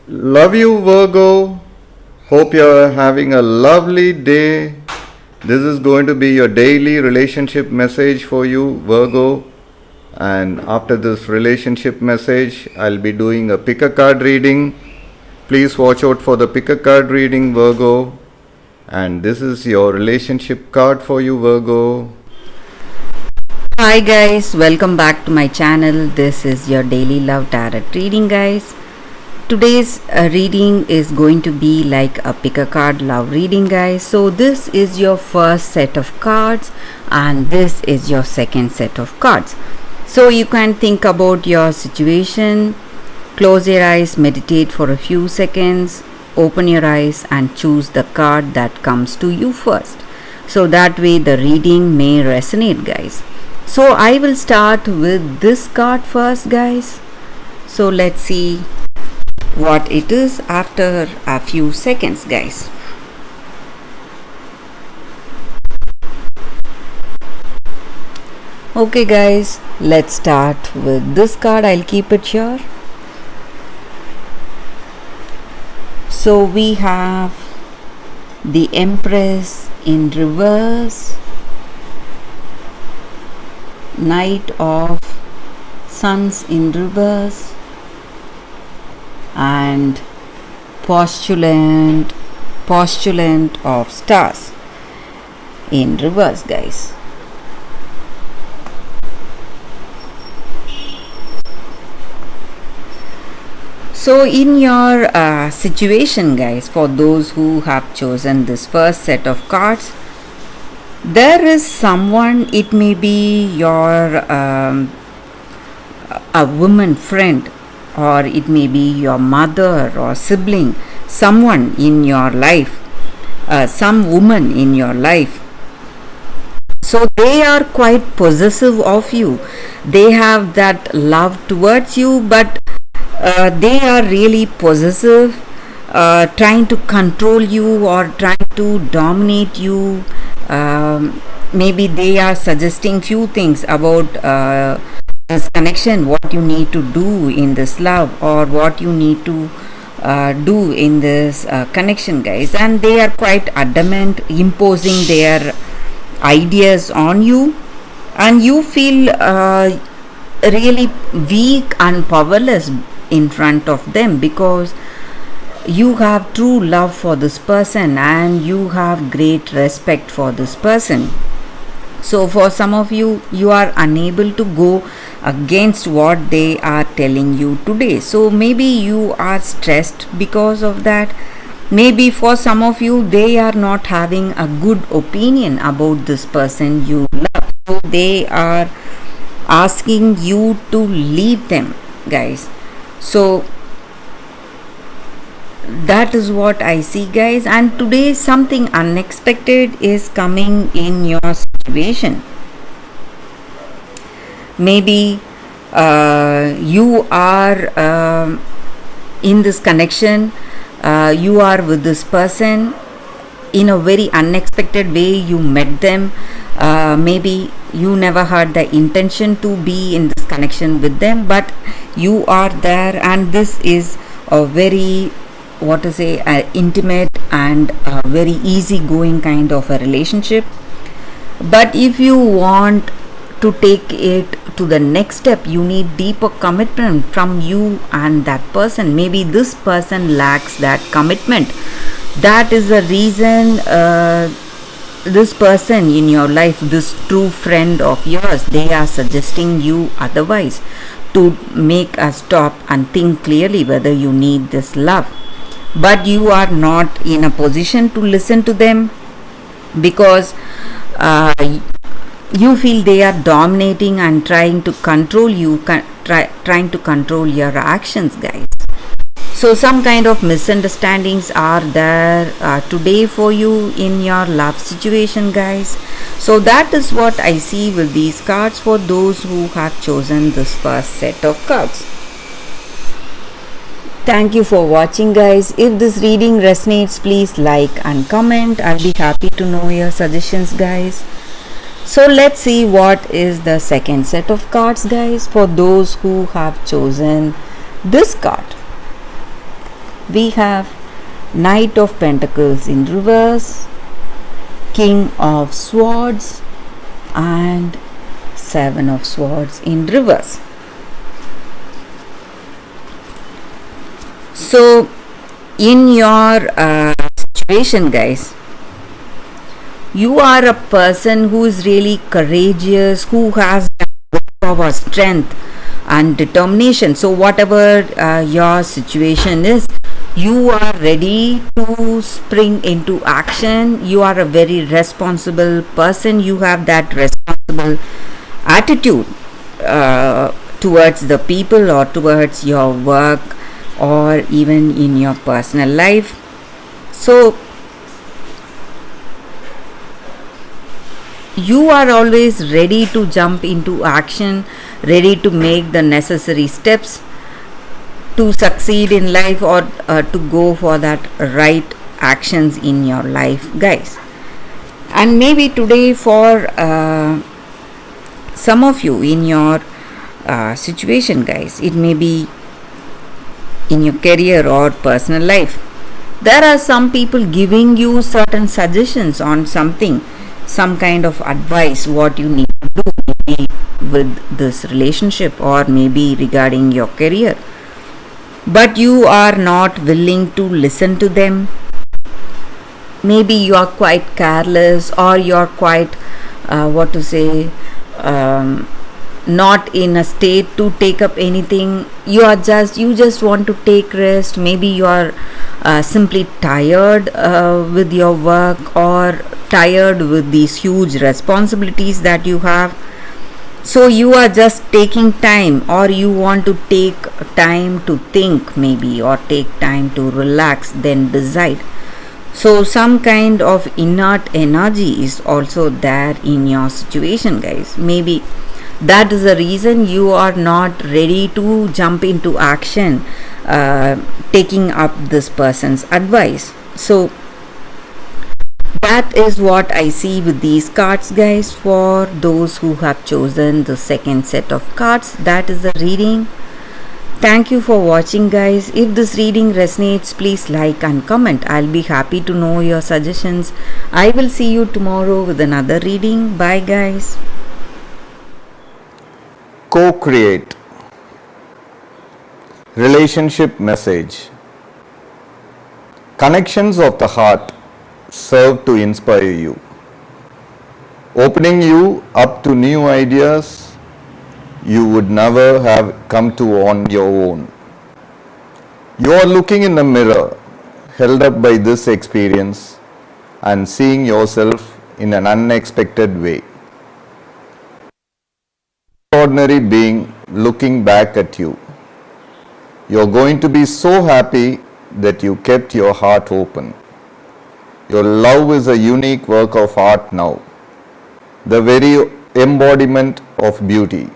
Love you, Virgo. Hope you're having a lovely day. This is going to be your daily relationship message for you, Virgo. And after this relationship message, I'll be doing a pick a card reading. Please watch out for the pick a card reading, Virgo. And this is your relationship card for you, Virgo. Hi guys, welcome back to my channel. This is your daily love tarot reading, guys. Today's reading is going to be like a pick a card love reading, guys. So this is your first set of cards and this is your second set of cards. So you can think about your situation, close your eyes, meditate for a few seconds, open your eyes and choose the card that comes to you first. So that way the reading may resonate, guys. So I will start with this card first, guys. So let's see what it is after a few seconds, guys. Okay guys, let's start with this card. I'll keep it here. So we have the Empress in reverse, Knight of Suns in reverse, and postulant of stars in reverse, guys. So in your situation, guys, for those who have chosen this first set of cards, there is someone, it may be your a woman friend, or it may be your mother or sibling, someone in your life, some woman in your life. So they are quite possessive of you. They have that love towards you, but they are really possessive, trying to control you or trying to dominate you. Maybe they are suggesting few things about this connection, what you need to do in this love, or what you need to do in this connection, guys. And they are quite adamant, imposing their ideas on you, and you feel really weak and powerless in front of them, because you have true love for this person and you have great respect for this person. So for some of you, you are unable to go against what they are telling you today. So maybe you are stressed because of that. Maybe for some of you, they are not having a good opinion about this person you love. So they are asking you to leave them, guys. So that is what I see, guys. And today something unexpected is coming in your situation. Maybe you are in this connection, you are with this person in a very unexpected way. You met them, maybe you never had the intention to be in this connection with them, but you are there, and this is a very, what to say, intimate and very easygoing kind of a relationship. But if you want to take it to the next step, you need deeper commitment from you and that person. Maybe this person lacks that commitment. That is the reason this person in your life, this true friend of yours, they are suggesting you otherwise, to make a stop and think clearly whether you need this love. But you are not in a position to listen to them, because you feel they are dominating and trying to control you, trying to control your actions, guys. So some kind of misunderstandings are there today for you in your love situation, guys. So that is what I see with these cards for those who have chosen this first set of cards. Thank you for watching, guys. If this reading resonates, please like and comment. I'll be happy to know your suggestions, guys. So let's see what is the second set of cards, guys, for those who have chosen this card. we have Knight of Pentacles in reverse, King of Swords, and Seven of Swords in reverse. So, in your situation, guys, you are a person who is really courageous, who has power, strength, and determination. So, whatever your situation is, you are ready to spring into action. You are a very responsible person. You have that responsible attitude towards the people or towards your work or even in your personal life. So you are always ready to jump into action, ready to make the necessary steps to succeed in life or to go for that right actions in your life, guys. And maybe today for some of you in your situation, guys, it may be in your career or personal life, there are some people giving you certain suggestions on something, some kind of advice what you need to do, maybe with this relationship or maybe regarding your career, but you are not willing to listen to them. Maybe you are quite careless or you are quite not in a state to take up anything. You just want to take rest. Maybe you are simply tired with your work or tired with these huge responsibilities that you have. So you are just taking time, or you want to take time to think maybe, or take time to relax, then decide. So some kind of inert energy is also there in your situation, guys. Maybe that is the reason you are not ready to jump into action, taking up this person's advice. So that is what I see with these cards, guys. For those who have chosen the second set of cards, that is the reading. Thank you for watching, guys. If this reading resonates, please like and comment. I'll be happy to know your suggestions. I will see you tomorrow with another reading. Bye, guys. Co-create. Relationship message. Connections of the heart serve to inspire you, opening you up to new ideas you would never have come to on your own. You are looking in the mirror, held up by this experience, and seeing yourself in an unexpected way. Ordinary being looking back at you. You're going to be so happy that you kept your heart open. Your love is a unique work of art now, the very embodiment of beauty.